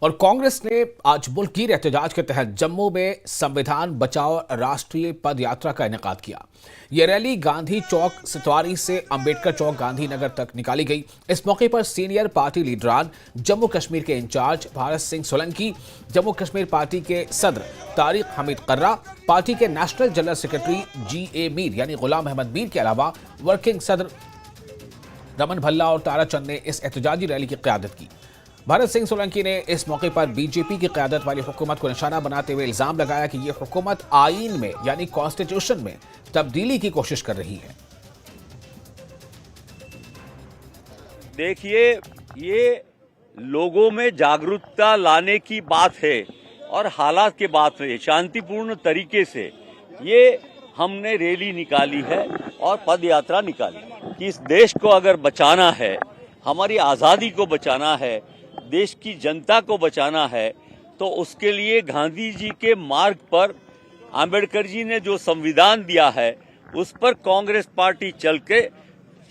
और कांग्रेस ने आज मुल्क की एहतजाज के तहत जम्मू में संविधान बचाओ राष्ट्रीय पद यात्रा का इनेकाद किया। यह रैली गांधी चौक सितवारी से अंबेडकर चौक गांधीनगर तक निकाली गई। इस मौके पर सीनियर पार्टी लीडरान, जम्मू कश्मीर के इंचार्ज भारत सिंह सोलंकी, जम्मू कश्मीर पार्टी के सदर तारिक हमीद कर्रा, पार्टी के national general secretary GA Mir यानी गुलाम अहमद मीर के अलावा वर्किंग सदर रमन भल्ला और तारा चंद ने इस एहतजाजी रैली की क़यादत की। भारत सिंह सोलंकी ने इस मौके पर बीजेपी की क़यादत वाली हुकूमत को निशाना बनाते हुए इल्जाम लगाया कि ये हुकूमत आईन में यानी कॉन्स्टिट्यूशन में तब्दीली की कोशिश कर रही है। देखिए, ये लोगों में जागरूकता लाने की बात है और हालात के बात है। शांतिपूर्ण तरीके से ये हमने रैली निकाली है और पद यात्रा निकाली कि इस देश को अगर बचाना है, हमारी आज़ादी को बचाना है, देश की जनता को बचाना है, तो उसके लिए गांधी जी के मार्ग पर आंबेडकर जी ने जो संविधान दिया है उस पर कांग्रेस पार्टी चल के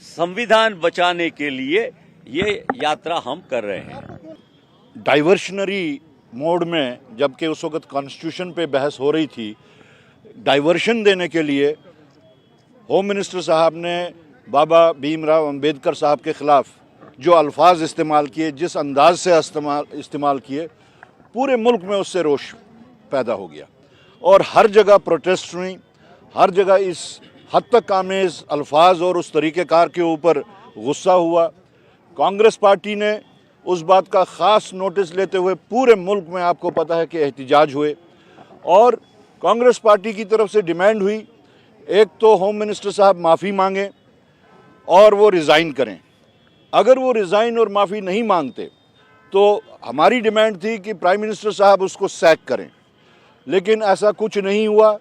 संविधान बचाने के लिए ये यात्रा हम कर रहे हैं। डाइवर्शनरी मोड में, जबकि उस वक्त कॉन्स्टिट्यूशन पे बहस हो रही थी, डाइवर्शन देने के लिए होम मिनिस्टर साहब ने बाबा भीमराव अंबेडकर साहब के ख़िलाफ़ जो अल्फाज इस्तेमाल किए, जिस अंदाज से इस्तेमाल किए, पूरे मुल्क में उससे रोष पैदा हो गया और हर जगह प्रोटेस्ट हुई। हर जगह इस हद तक आमेज़ अल्फाज और उस तरीक़ेकार के ऊपर गुस्सा हुआ। कांग्रेस पार्टी ने उस बात का ख़ास नोटिस लेते हुए पूरे मुल्क में, आपको पता है कि एहतजाज हुए और कांग्रेस पार्टी की तरफ से डिमांड हुई, एक तो होम मिनिस्टर साहब माफ़ी मांगें और वो रिज़ाइन करें। अगर वो रिज़ाइन और माफ़ी नहीं मांगते तो हमारी डिमांड थी कि प्राइम मिनिस्टर साहब उसको सैक करें, लेकिन ऐसा कुछ नहीं हुआ।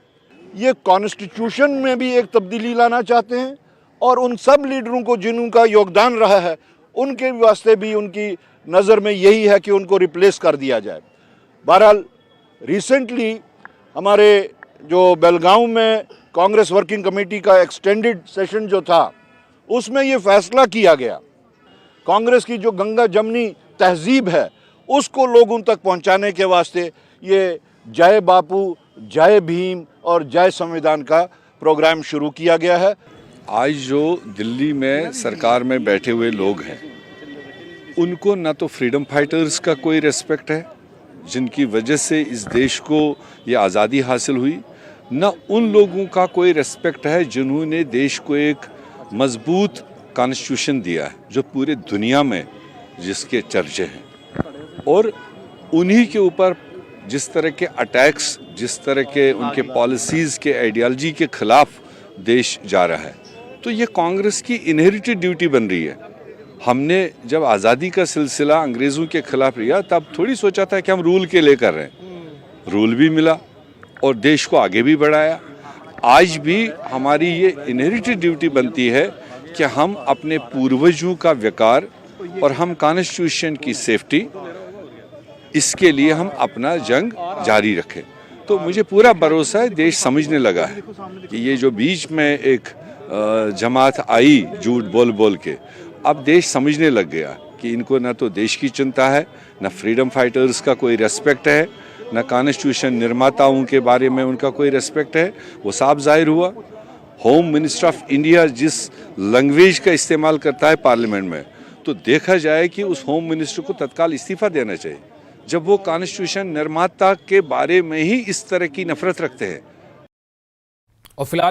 ये कॉन्स्टिट्यूशन में भी एक तब्दीली लाना चाहते हैं और उन सब लीडरों को जिनका योगदान रहा है उनके वास्ते भी उनकी नज़र में यही है कि उनको रिप्लेस कर दिया जाए। बहरहाल रिसेंटली हमारे जो बेलगांव में कांग्रेस वर्किंग कमेटी का एक्सटेंडेड सेशन जो था, उसमें ये फैसला किया गया, कांग्रेस की जो गंगा जमनी तहजीब है उसको लोगों तक पहुंचाने के वास्ते ये जय बापू, जय भीम और जय संविधान का प्रोग्राम शुरू किया गया है। आज जो दिल्ली में सरकार में बैठे हुए लोग हैं, उनको ना तो फ्रीडम फाइटर्स का कोई रेस्पेक्ट है जिनकी वजह से इस देश को ये आज़ादी हासिल हुई, ना उन लोगों का कोई रेस्पेक्ट है जिन्होंने देश को एक मजबूत कॉन्स्टिट्यूशन दिया है जो पूरे दुनिया में जिसके चर्चे हैं। और उन्हीं के ऊपर जिस तरह के अटैक्स, जिस तरह के उनके पॉलिसीज़ के आइडियोलॉजी के ख़िलाफ़ देश जा रहा है, तो ये कांग्रेस की इनहेरिटेड ड्यूटी बन रही है। हमने जब आज़ादी का सिलसिला अंग्रेज़ों के ख़िलाफ़ लिया तब थोड़ी सोचा था कि हम रूल के लिए कर रहे हैं। रूल भी मिला और देश को आगे भी बढ़ाया। आज भी हमारी ये इनहेरिटेड ड्यूटी बनती है कि हम अपने पूर्वजों का वकार और हम कॉन्स्टिट्यूशन की सेफ्टी, इसके लिए हम अपना जंग जारी रखें। तो मुझे पूरा भरोसा है देश समझने लगा है कि ये जो बीच में एक जमात आई झूठ बोल बोल के, अब देश समझने लग गया कि इनको ना तो देश की चिंता है, ना फ्रीडम फाइटर्स का कोई रेस्पेक्ट है, ना कॉन्स्टिट्यूशन निर्माताओं के बारे में उनका कोई रेस्पेक्ट है। वो साफ जाहिर हुआ। होम मिनिस्टर ऑफ इंडिया जिस लैंग्वेज का इस्तेमाल करता है पार्लियामेंट में, तो देखा जाए कि उस होम मिनिस्टर को तत्काल इस्तीफा देना चाहिए जब वो कॉन्स्टिट्यूशन निर्माता के बारे में ही इस तरह की नफरत रखते हैं। और फिलहाल